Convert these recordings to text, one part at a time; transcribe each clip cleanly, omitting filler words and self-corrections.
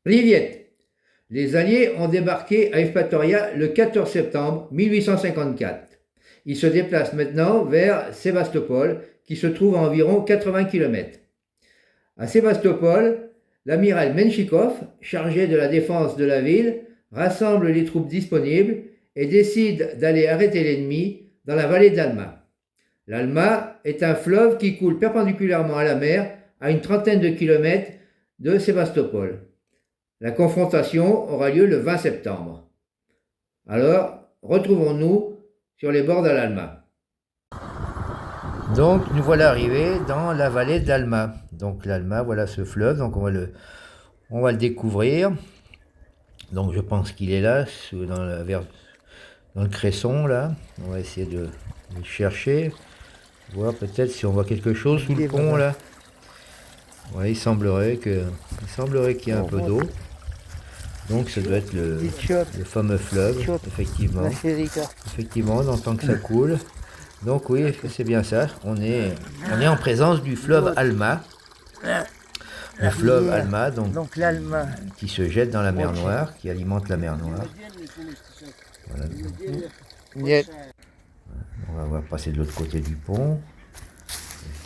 Riviette. Les Alliés ont débarqué à Eupatoria le 14 septembre 1854. Ils se déplacent maintenant vers Sébastopol, qui se trouve à environ 80 km. À Sébastopol, l'amiral Menchikov, chargé de la défense de la ville, rassemble les troupes disponibles et décide d'aller arrêter l'ennemi dans la vallée de l'Alma. L'Alma est un fleuve qui coule perpendiculairement à la mer à une trentaine de kilomètres de Sébastopol. La confrontation aura lieu le 20 septembre. Alors, retrouvons-nous sur les bords de l'Alma. Donc, nous voilà arrivés dans la vallée de l'Alma. Donc, l'Alma, voilà ce fleuve, donc on va le découvrir. Donc, je pense qu'il est là, dans le cresson, là. On va essayer de le chercher, voir peut-être si on voit quelque chose sous le pont, là. Ouais, il semblerait qu'il y ait un peu d'eau. Donc ça doit être le fameux fleuve, effectivement. Effectivement, on entend que ça coule. Donc oui, c'est bien ça. On est en présence du fleuve Alma. Le fleuve Alma, donc l'Alma, qui se jette dans la mer Noire, qui alimente la mer Noire. Voilà. On va passer de l'autre côté du pont.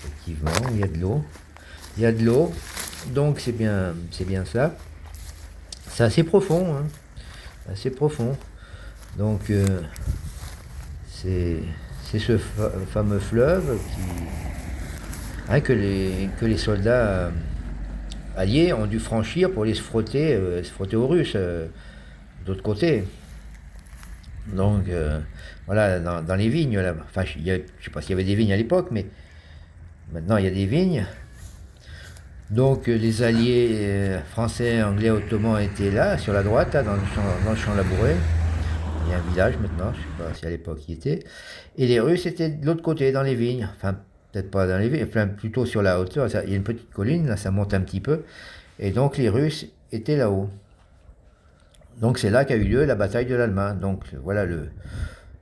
Effectivement, il y a de l'eau. Il y a de l'eau, donc c'est bien ça. C'est assez profond, hein, assez profond. Donc c'est ce fameux fleuve que les soldats alliés ont dû franchir pour aller se frotter aux Russes d'autre côté. Donc voilà, dans les vignes là. Enfin, je ne sais pas s'il y avait des vignes à l'époque, mais maintenant il y a des vignes. Donc les alliés français, anglais, ottomans étaient là, sur la droite, là, dans le champ labouré. Il y a un village maintenant, je ne sais pas si à l'époque il y était. Et les Russes étaient de l'autre côté, dans les vignes. Enfin, peut-être pas dans les vignes, enfin, plutôt sur la hauteur. Il y a une petite colline, là ça monte un petit peu. Et donc les Russes étaient là-haut. Donc c'est là qu'a eu lieu la bataille de l'Alma. Donc voilà le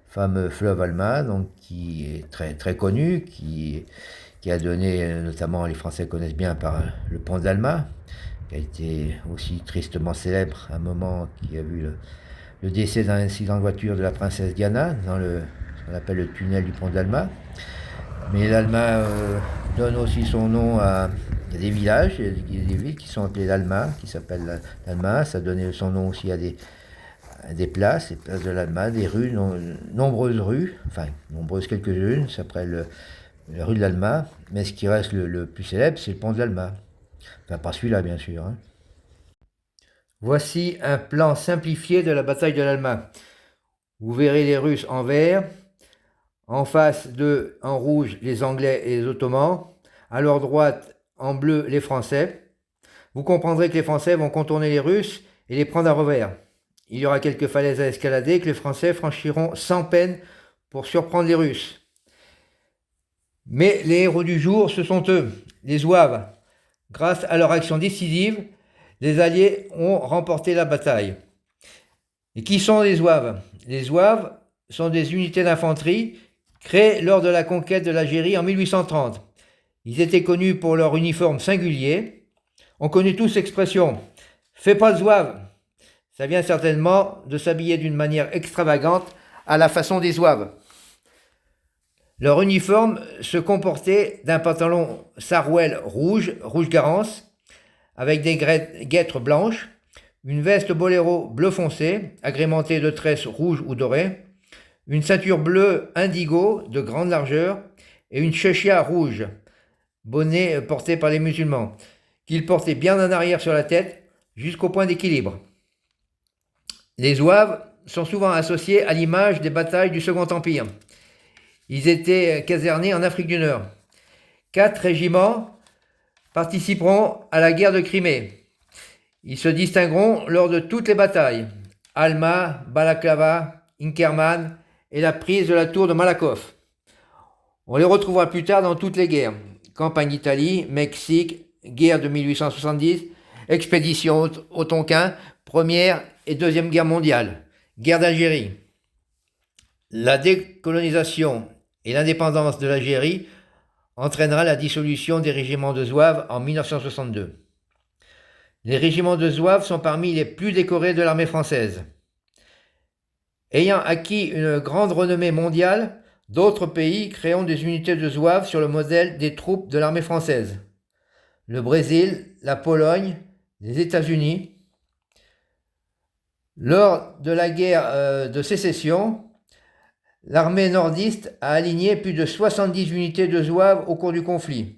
fameux fleuve Alma, donc, qui est très, très connu, qui a donné, notamment les Français connaissent bien par le pont d'Alma, qui a été aussi tristement célèbre à un moment qui a vu le décès d'un accident de voiture de la princesse Diana dans ce qu'on appelle le tunnel du pont d'Alma. Mais l'Alma donne aussi son nom à des villages, il y a des villes qui sont appelées l'Alma, qui s'appellent l'Alma. Ça donnait son nom aussi à des places, les places de l'Alma, des rues, nombreuses rues, enfin nombreuses quelques-unes, s'appellent la rue de l'Alma, mais ce qui reste le plus célèbre, c'est le pont de l'Alma. Enfin, pas celui-là, bien sûr. Hein. Voici un plan simplifié de la bataille de l'Alma. Vous verrez les Russes en vert, en face d'eux, en rouge, les Anglais et les Ottomans, à leur droite, en bleu, les Français. Vous comprendrez que les Français vont contourner les Russes et les prendre à revers. Il y aura quelques falaises à escalader que les Français franchiront sans peine pour surprendre les Russes. Mais les héros du jour, ce sont eux, les Zouaves. Grâce à leur action décisive, les Alliés ont remporté la bataille. Et qui sont les Zouaves? Les Zouaves sont des unités d'infanterie créées lors de la conquête de l'Algérie en 1830. Ils étaient connus pour leur uniforme singulier. On connaît tous l'expression « fais pas le Zouave ». Ça vient certainement de s'habiller d'une manière extravagante à la façon des Zouaves. Leur uniforme se comportait d'un pantalon sarouel rouge garance, avec des guêtres blanches, une veste boléro bleu foncé, agrémentée de tresses rouges ou dorées, une ceinture bleue indigo de grande largeur et une chechia rouge, bonnet porté par les musulmans, qu'ils portaient bien en arrière sur la tête, jusqu'au point d'équilibre. Les Zouaves sont souvent associés à l'image des batailles du Second Empire. Ils étaient casernés en Afrique du Nord. 4 régiments participeront à la guerre de Crimée. Ils se distingueront lors de toutes les batailles. Alma, Balaklava, Inkerman et la prise de la tour de Malakoff. On les retrouvera plus tard dans toutes les guerres. Campagne d'Italie, Mexique, guerre de 1870, expédition au Tonkin, Première et Deuxième Guerre mondiale, guerre d'Algérie. La décolonisation et l'indépendance de l'Algérie entraînera la dissolution des régiments de Zouaves en 1962. Les régiments de zouaves sont parmi les plus décorés de l'armée française. Ayant acquis une grande renommée mondiale, d'autres pays créeront des unités de zouaves sur le modèle des troupes de l'armée française. Le Brésil, la Pologne, les États-Unis. Lors de la guerre de sécession, l'armée nordiste a aligné plus de 70 unités de zouaves au cours du conflit.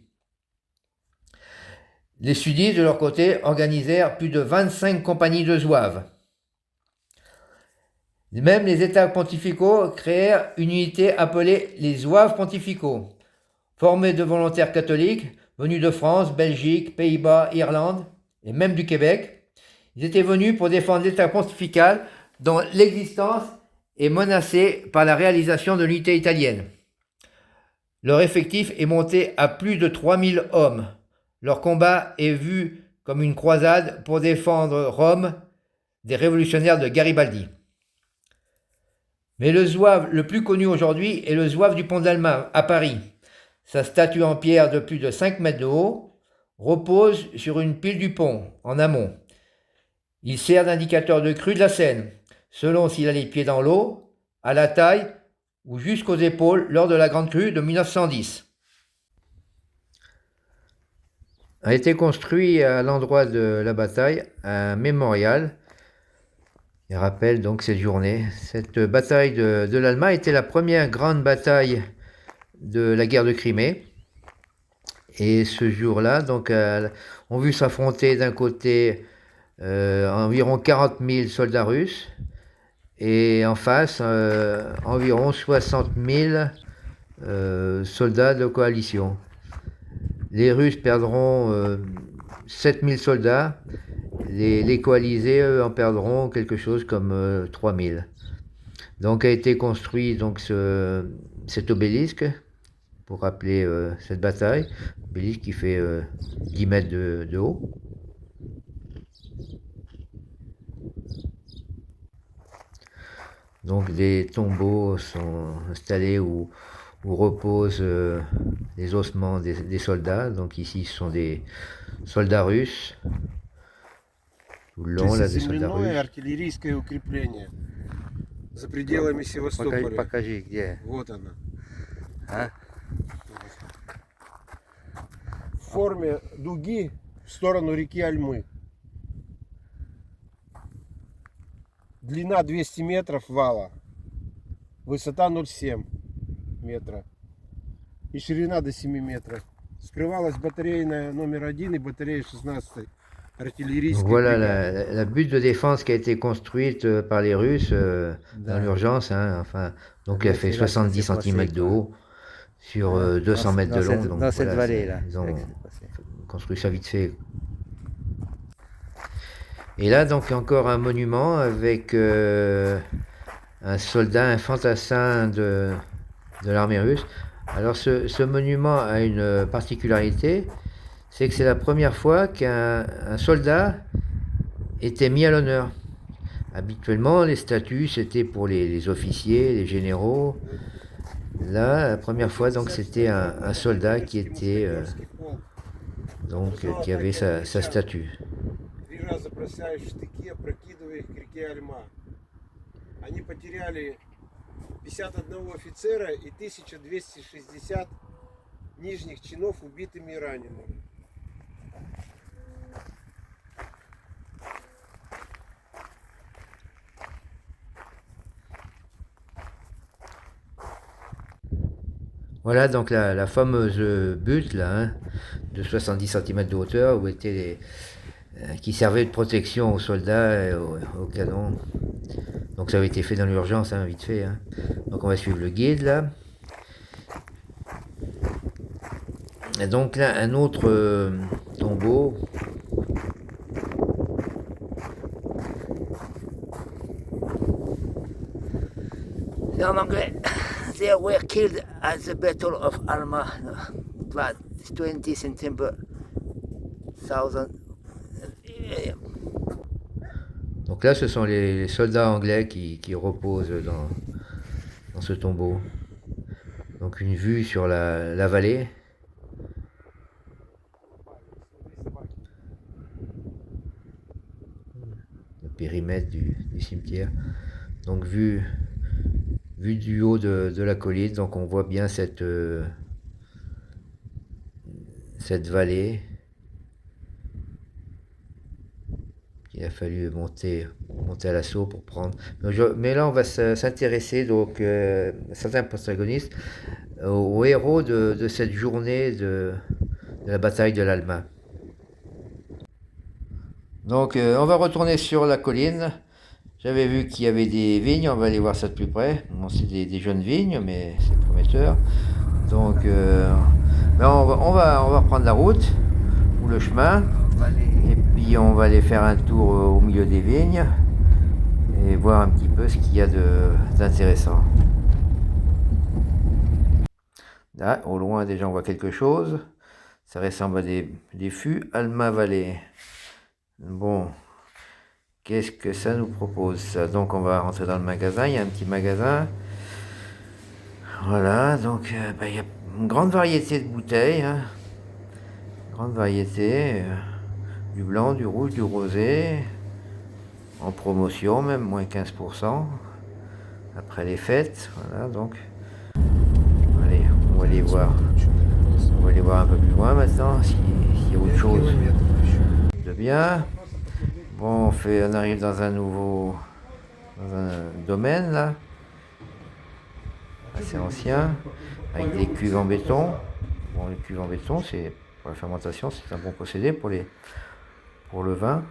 Les sudistes, de leur côté, organisèrent plus de 25 compagnies de zouaves. Même les États pontificaux créèrent une unité appelée les zouaves pontificaux, formés de volontaires catholiques venus de France, Belgique, Pays-Bas, Irlande et même du Québec. Ils étaient venus pour défendre l'État pontifical dont l'existence est menacée par la réalisation de l'unité italienne. Leur effectif est monté à plus de 3000 hommes. Leur combat est vu comme une croisade pour défendre Rome des révolutionnaires de Garibaldi. Mais le zouave le plus connu aujourd'hui est le zouave du Pont d'Alma, à Paris. Sa statue en pierre de plus de 5 mètres de haut repose sur une pile du pont, en amont. Il sert d'indicateur de crue de la Seine, selon s'il a les pieds dans l'eau, à la taille ou jusqu'aux épaules lors de la grande crue de 1910. A été construit à l'endroit de la bataille un mémorial. Il rappelle donc cette journée. Cette bataille de l'Alma était la première grande bataille de la guerre de Crimée. Et ce jour-là, donc, on vu s'affronter d'un côté environ 40 000 soldats russes et en face environ 60 000 soldats de coalition. Les Russes perdront 7 000 soldats. Les coalisés, eux, en perdront quelque chose comme 3000. Donc a été construit donc, cet obélisque pour rappeler cette bataille. Obélisque qui fait 10 mètres de haut. Donc des tombeaux sont installés où reposent les ossements des soldats. Donc ici ce sont des soldats russes. Tout le long, là, des soldats russes. Артиллерийское укрепление за пределами Севастополя. Покажи, где. Вот оно. А? В форме дуги в сторону реки Альмы. Длина 200 метров вала. Высота 0,7 метра. И ширина до 7 метров. Скрывалась батарейная номер 1 и батарея 16. Voilà la butte de défense qui a été construite par les Russes dans l'urgence. Hein, enfin, donc elle fait 70 cm de haut sur 200 mètres de long. Donc, dans cette vallée-là. Ils ont construit ça vite fait. Et là, donc, encore un monument avec un soldat, un fantassin de l'armée russe. Alors, ce monument a une particularité. C'est que c'est la première fois qu'un soldat était mis à l'honneur. Habituellement, les statues, c'était pour les officiers, les généraux. Là, la première fois, donc, c'était un soldat qui était, qui avait sa statue. Они потеряли 51 офицера и 1260 нижних чинов убитыми и ранеными. Voilà donc la fameuse butte là, hein, de 70 cm de hauteur où étaient qui servait de protection aux soldats et aux canons. Donc ça avait été fait dans l'urgence, hein, vite fait. Hein. Donc on va suivre le guide là. Et donc là un autre tombeau. C'est en anglais. They were killed at the Battle of Alma. It was 20 September 1000. Donc là, ce sont les soldats anglais qui reposent dans ce tombeau. Donc une vue sur la vallée. périmètre du cimetière. Donc vue du haut de la colline, donc on voit bien cette vallée. Il a fallu monter à l'assaut pour prendre. Mais là, on va s'intéresser, donc, certains protagonistes, aux héros de cette journée de la bataille de l'Alma. Donc, on va retourner sur la colline. J'avais vu qu'il y avait des vignes, on va aller voir ça de plus près. Bon, c'est des jeunes vignes, mais c'est prometteur. Donc, on va reprendre la route, ou le chemin. Et puis on va aller faire un tour au milieu des vignes et voir un petit peu ce qu'il y a d'intéressant. Là, au loin déjà on voit quelque chose. Ça ressemble à des fûts. Alma Valley. Bon, qu'est-ce que ça nous propose ça? Donc on va rentrer dans le magasin. Il y a un petit magasin. Voilà, donc il y a une grande variété de bouteilles. Hein. Grande variété. Du blanc, du rouge, du rosé, en promotion même, moins 15%, après les fêtes, voilà, donc, allez, on va aller voir un peu plus loin maintenant, s'il y a autre chose de bien. Bon, on arrive dans un domaine, là, assez ancien, avec des cuves en béton. Bon, les cuves en béton, c'est, pour la fermentation, c'est un bon procédé pour le vin.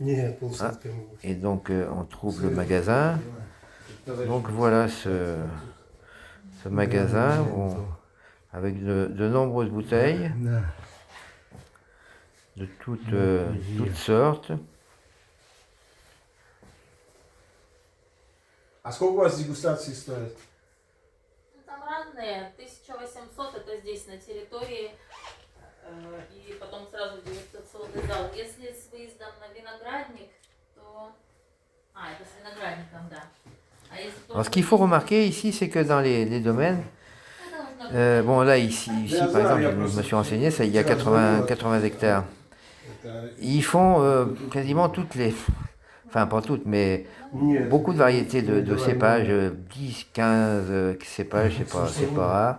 Ah, et donc on trouve le magasin. Donc voilà ce magasin avec de nombreuses bouteilles de toutes sortes. А сколько у вас дегустации стоит? Там разные. 1800 это здесь на территории. И потом сразу дегустационный зал. Если с выездом на виноградник, то... это с виноградником, да. Alors, ce qu'il faut remarquer ici, c'est que dans les domaines, bon là ici par exemple, je me suis renseigné, il y a 80 hectares. Ils font quasiment toutes enfin pas toutes, mais beaucoup de variétés de cépages, 10, 15 cépages, c'est pas rare.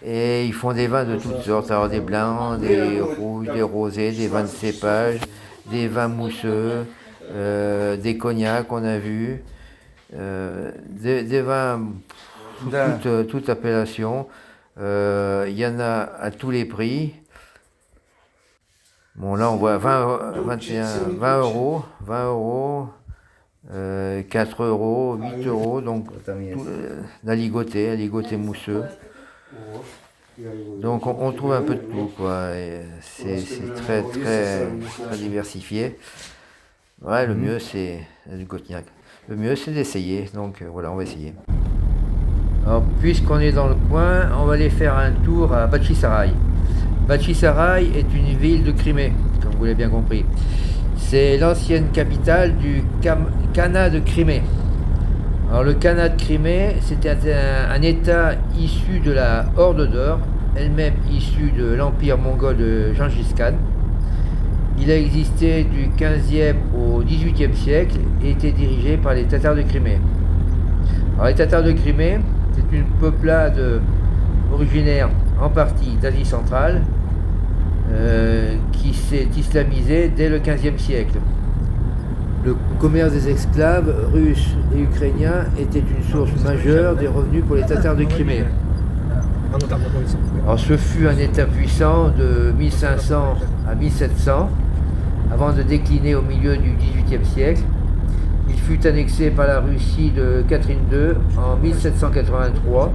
Et ils font des vins de toutes sortes, alors des blancs, des rouges, des rosés, des vins de cépage, des vins mousseux, des cognacs qu'on a vus, des vins toute appellation. Il y en a à tous les prix. Bon là on voit 20 euros, 4 euros, 8 euros, donc l'aligoté mousseux. Donc on trouve un peu de tout, quoi. C'est très diversifié. Ouais, le mieux c'est du cognac. Le mieux c'est d'essayer. Donc voilà, on va essayer. Alors puisqu'on est dans le coin, on va aller faire un tour à Bachtchissaraï. Bachtchissaraï est une ville de Crimée, comme vous l'avez bien compris. C'est l'ancienne capitale du Khanat de Crimée. Alors le Khanat de Crimée, c'était un État issu de la Horde d'Or, elle-même issue de l'empire mongol de Gengis Khan. Il a existé du 15e au 18e siècle et était dirigé par les Tatars de Crimée. Alors les Tatars de Crimée, c'est une peuplade originaire en partie d'Asie centrale qui s'est islamisée dès le 15e siècle. Le commerce des esclaves russes et ukrainiens était une source majeure des revenus pour les Tatars de Crimée. Alors, ce fut un État puissant de 1500 à 1700, avant de décliner au milieu du XVIIIe siècle. Il fut annexé par la Russie de Catherine II en 1783,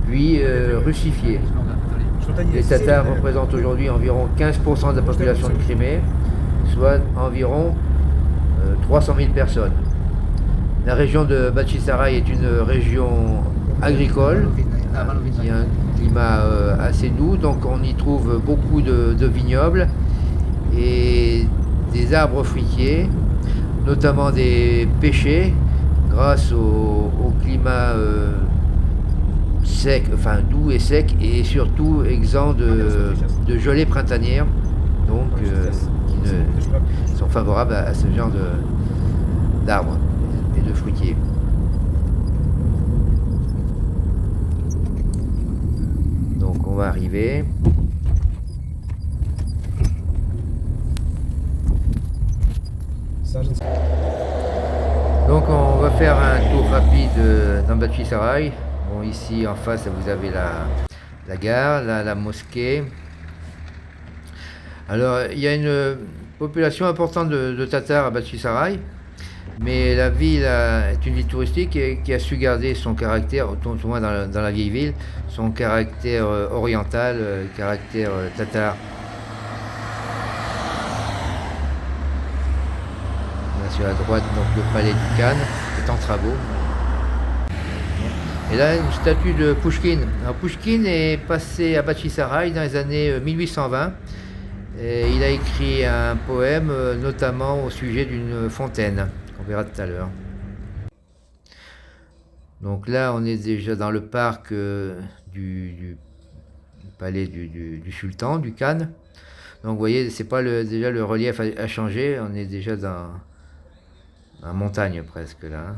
puis russifié. Les Tatars représentent aujourd'hui environ 15% de la population de Crimée, soit environ 300 000 personnes. La région de Bachtchissaraï est une région agricole, qui a un climat assez doux, donc on y trouve beaucoup de vignobles et des arbres fruitiers, notamment des pêchers, grâce au climat sec, enfin doux et sec, et surtout exempt de gelée printanière. donc qui sont favorables à ce genre d'arbres et de fruitiers. Donc on va arriver. Donc on va faire un tour rapide dans Bathri-Sarai. Bon, ici en face vous avez la gare, la mosquée. Alors il y a une population importante de Tatars à Bathri-Sarai, mais la ville est une ville touristique qui a su garder son caractère, au moins dans la vieille ville, son caractère oriental, caractère tatar. Sur la droite, donc le palais du Khan est en travaux. Et là, une statue de Pouchkine. Alors, Pouchkine est passé à Bathri-Sarai dans les années 1820. Et il a écrit un poème, notamment au sujet d'une fontaine, qu'on verra tout à l'heure. Donc là, on est déjà dans le parc du palais du sultan, du Khan. Donc vous voyez, c'est pas déjà le relief a changé, on est déjà dans en montagne presque là.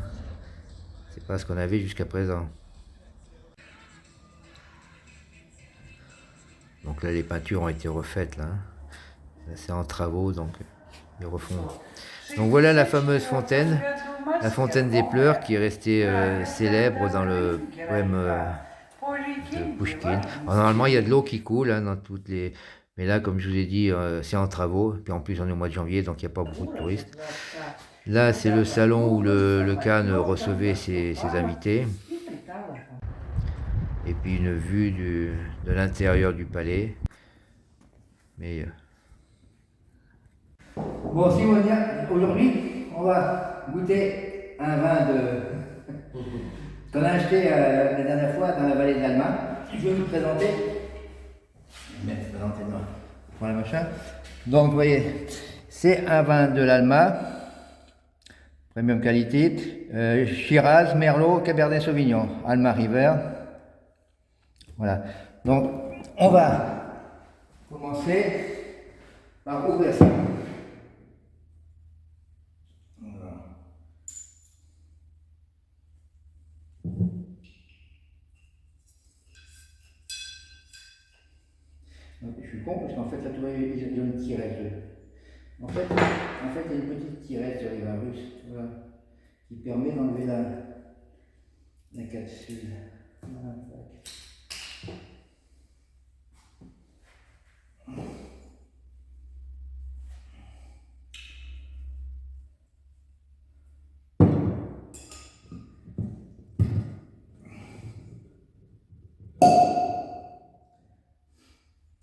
C'est pas ce qu'on avait jusqu'à présent. Donc là les peintures ont été refaites là. C'est en travaux donc ils refont. Donc voilà la fameuse fontaine, la fontaine des pleurs qui est restée célèbre dans le poème de Pouchkine. Alors, normalement il y a de l'eau qui coule hein, dans toutes les. Mais là, comme je vous ai dit, c'est en travaux. Puis en plus, on est au mois de janvier, donc il n'y a pas beaucoup de touristes. Là, c'est le salon où le Khan recevait ses invités. Et puis une vue de l'intérieur du palais. Mais bon, si on vient aujourd'hui, on va goûter un vin qu'on a acheté la dernière fois dans la vallée de l'Alma. Je vais vous présenter. Voilà, machin. Donc, vous voyez, c'est un vin de l'Alma, premium qualité, Shiraz, Merlot, Cabernet Sauvignon, Alma River. Voilà. Donc, on va commencer par ouvrir ça. Voilà. Je suis con parce qu'en fait, là, tu vois, ils ont une tirette. En fait, il y a une petite tirette sur les vins russes, voilà, qui permet d'enlever la capsule. Voilà.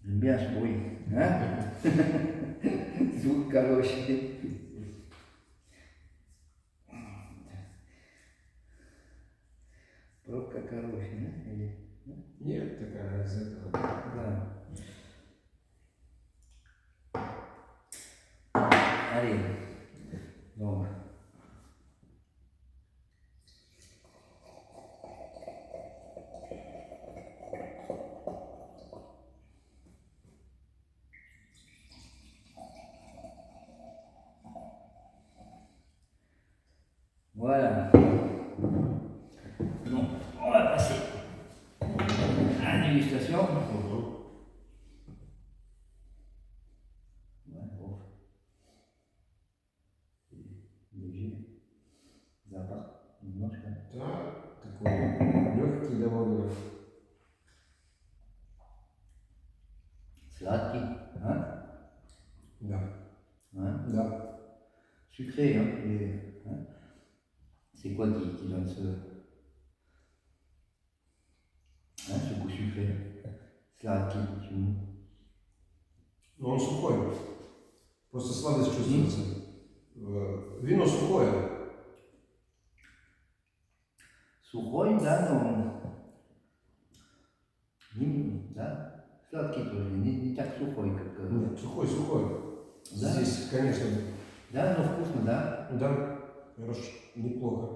J'aime bien ce bruit, hein? Звук хороший. Пробка хорошая, да? Или... Нет, такая из этого. Да. Allez, donc. Voilà. Donc, on va passer à la dégustation. Ouais, bon. Léger. Запах немножко. Да, такой легкий довольно. Сладкий, hein? Да. Hein? Да. Sucré, hein? Hein? C'est quoi qui donne ce goût sucré? Сладкий, почему? Но он сухой. Просто сладость чувствуется. Вино сухое. Сухой, да, но... Да, сладкий тоже, не так сухой, как... Нет, сухой. Да? Здесь, конечно. Да, но вкусно, да? Да, хорошо, неплохо.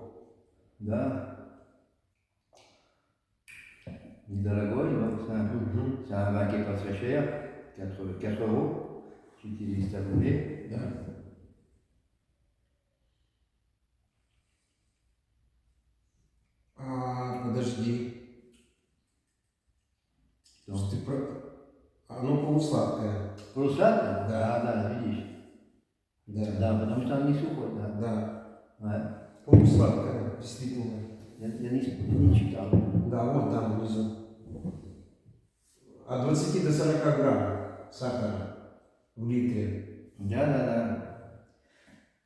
Да. Недорогой, donc c'est un vin qui est pas très cher, 4 euros. J'utilise tablé. Да. Подожди. Donc, Ты про... Оно полусладкое. полусладкое? Да. Да, видишь. Да. Да, потому что оно не сухое, да. Да. Ouais. Полусладкое, действительно. Я не читал. Да, вот там внизу. От 20 до 40 грамм сахара в литре. Da.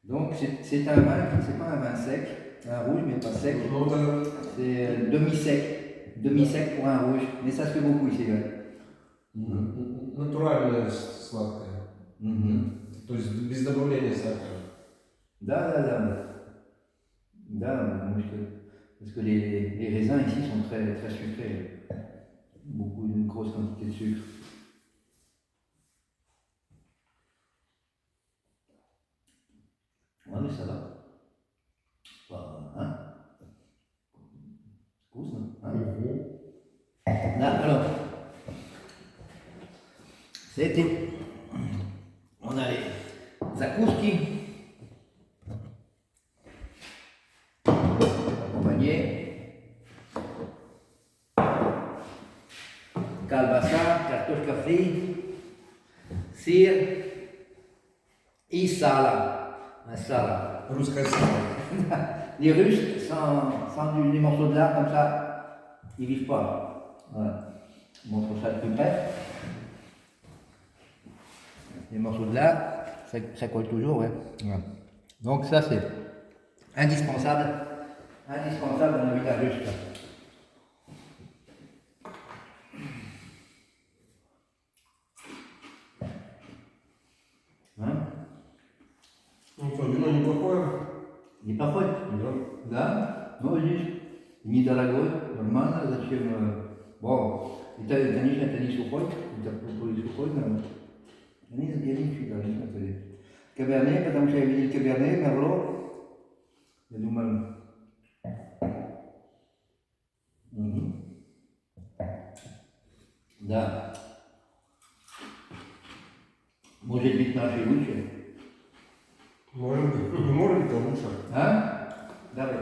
Donc c'est un vin, c'est pas un vin sec, un rouge mais pas sec, Ну, это c'est demi-sec pour un rouge, mais ça se fait beaucoup ici. Ouais. натуральное сладкое. То есть без добавления сахара. Da, parce que les raisins ici sont très, très sucrés, beaucoup, une grosse quantité de sucre. Ouais, mais ça va. Bah, hein? Вкусно, hein? Là, alors, c'était, on a les zakouski, accompagné, kalbasa, картошка фри, сыр и сала. Un sala. Русское сало. Les Russes, sans des morceaux de lard comme ça, ils vivent pas. Voilà. Je montre ça de plus près. Les morceaux de lard, ça colle toujours, ouais. Voilà. Donc ça c'est indispensable dans la vie d'un Russe. Ça. Hein? Ну что, вино неплохое? Неплохой? Да? Ну, здесь недорогой, нормально, зачем... Bon, это, конечно, это не сухой, это полностью сухой, но... Я не читал, не смотрел. Каберне, потому что я видел каберне, мерло. Я думал... Да. Может быть, наши лучше. Может быть. Может быть, это лучше. Hein? Давай.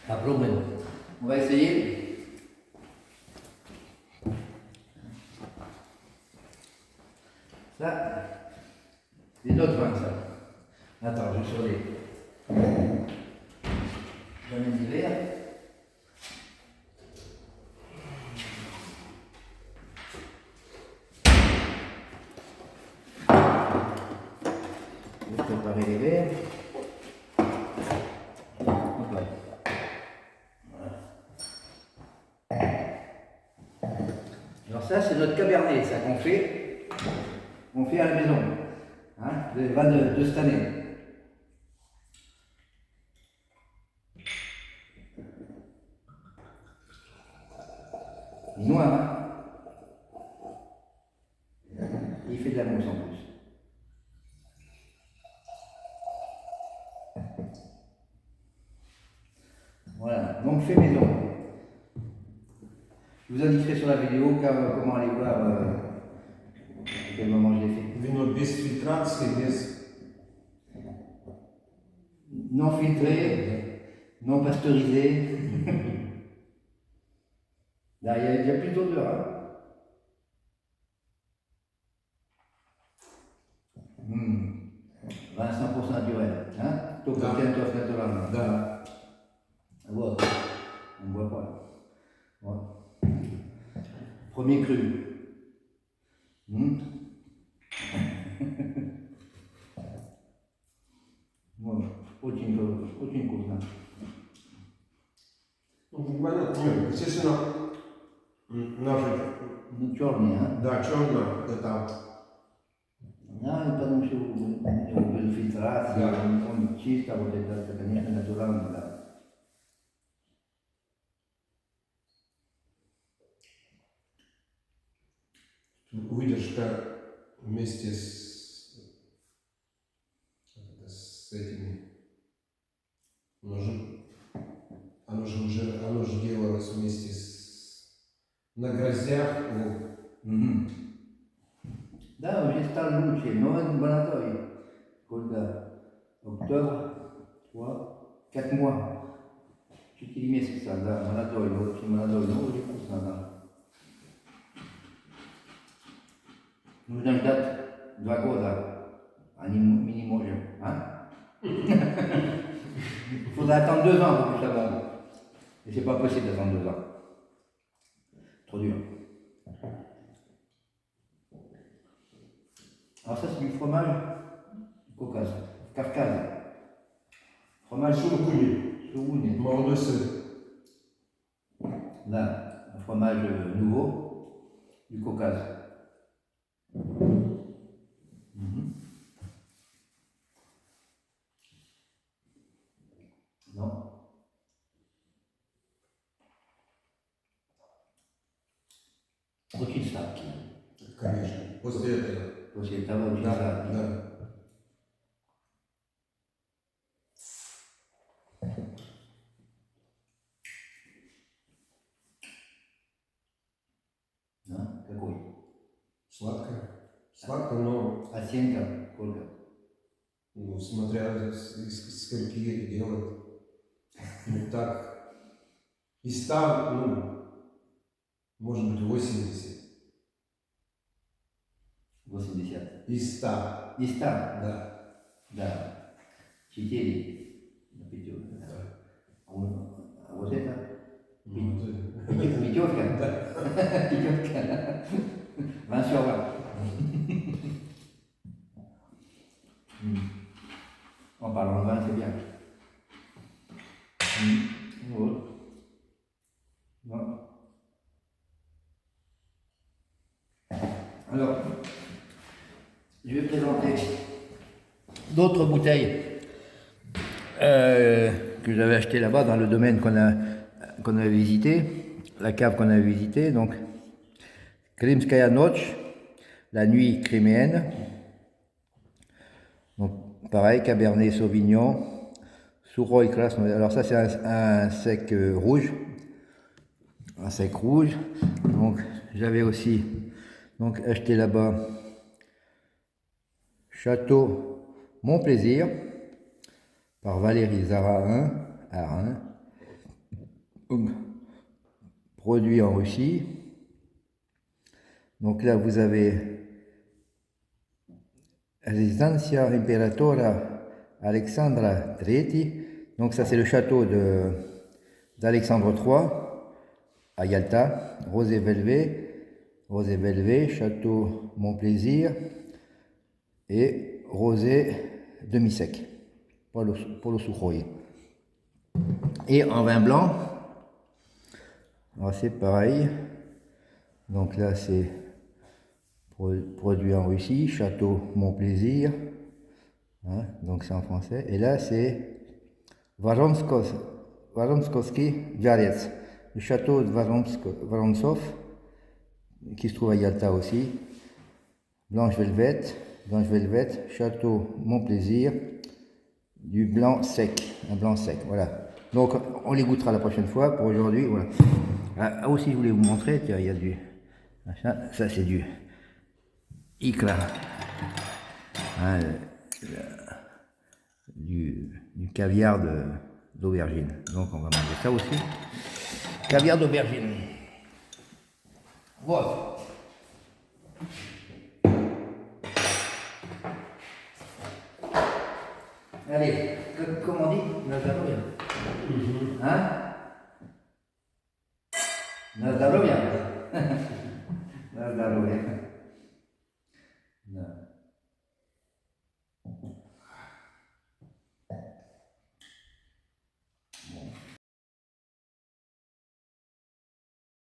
Попробуем. On va essayer. Ça, c'est d'autres vins, ça. Attends, je sur les. J'en ai des verres. Je vais préparer les verres. Hop là. Voilà. Alors ça, c'est notre cabernet, ça qu'on fait à la maison. Hein, le vin de cette année. Il est noir, hein. Et il fait de la mousse en plus. Voilà, donc fait maison. Je vous indiquerai sur la vidéo comment aller voir à quel moment je l'ai fait. Вино без фильтрации, без... Non filtré, non pasteurisé. Là, il y a plus d'odeur. Hein. Vin 100% naturel. Hein? Только Да. кентов натурально. Да. Вот. On ne voit pas. Voilà. Premier cru. Вот. Очень вкусно. Ну, понятно. Нет, естественно, наши... Ну, черный, а? Да, черно, это... Да, потому что без фильтрации, Да. он чисто, вот это, конечно, натурально, да. Выдержка вместе с этими... Оно же делалось вместе на грозях. Да, j'ai stalo luce, non bonatorio. Octobre, 3, 4 mois. 4 mesi sta, da, bonatorio, non je pense, da. Нужно ждать 2 года, а не можем, hein? Il faudra attendre 2 ans pour que ça bombe. Et c'est pas possible d'attendre 2 ans. Trop dur. Alors ça c'est du fromage du Caucase, Kafkaz. Fromage Sourouni. Молодой сын. Là, un fromage nouveau du Caucase. Mhm. Non. Очень сладкий. Конечно. После этого. После того очень Да, сладкий. да. Да? Какой? Сладкое. Сладко, но Оценка сколько? ну, смотря из скольки делать. Ну так. Из 100, ну, может быть 80. 80. Из 100. Из 100? Да. Да. 4 на пятерку. Да. А вот это? Ну, вот это. Пятерка? Да. Пятерка. 20 sur 20. En parlant de vin, c'est bien. Voilà. Voilà. Alors, je vais présenter d'autres bouteilles que j'avais achetées là-bas dans le domaine qu'on avait visité, la cave qu'on avait visitée. Donc, Krimskaya Noch, la nuit criméenne. Donc, pareil, Cabernet Sauvignon, Suroy Krasno. Alors ça, c'est un sec rouge. Un sec rouge. Donc, j'avais aussi acheté là-bas Château Mon Plaisir par Valérie Zarahin, produit en Russie. Donc là, vous avez Residencia Imperatora Alexandra III. Donc ça, c'est le château d'Alexandre III à Yalta. Rosé Velvet, Château Mon Plaisir et Rosé demi-sec pour le Sukhoi. Et en vin blanc, c'est pareil. Donc là, c'est produit en Russie, Château Mon Plaisir. Hein, donc c'est en français. Et là, c'est Varomskovski Jarets, le château de Varomsov, qui se trouve à Yalta aussi. Blanche Velvet, Château Mon Plaisir, du blanc sec, un blanc sec, voilà. Donc on les goûtera la prochaine fois. Pour aujourd'hui, voilà. Ah, aussi, je voulais vous montrer, tiens, il y a du machin, ça c'est du ikra, hein, du caviar d'aubergine. Donc on va manger ça aussi. Caviar d'aubergine. Voilà. Allez, comme on dit, Nazarovia. Hein? Nazarovia. Nazarovia.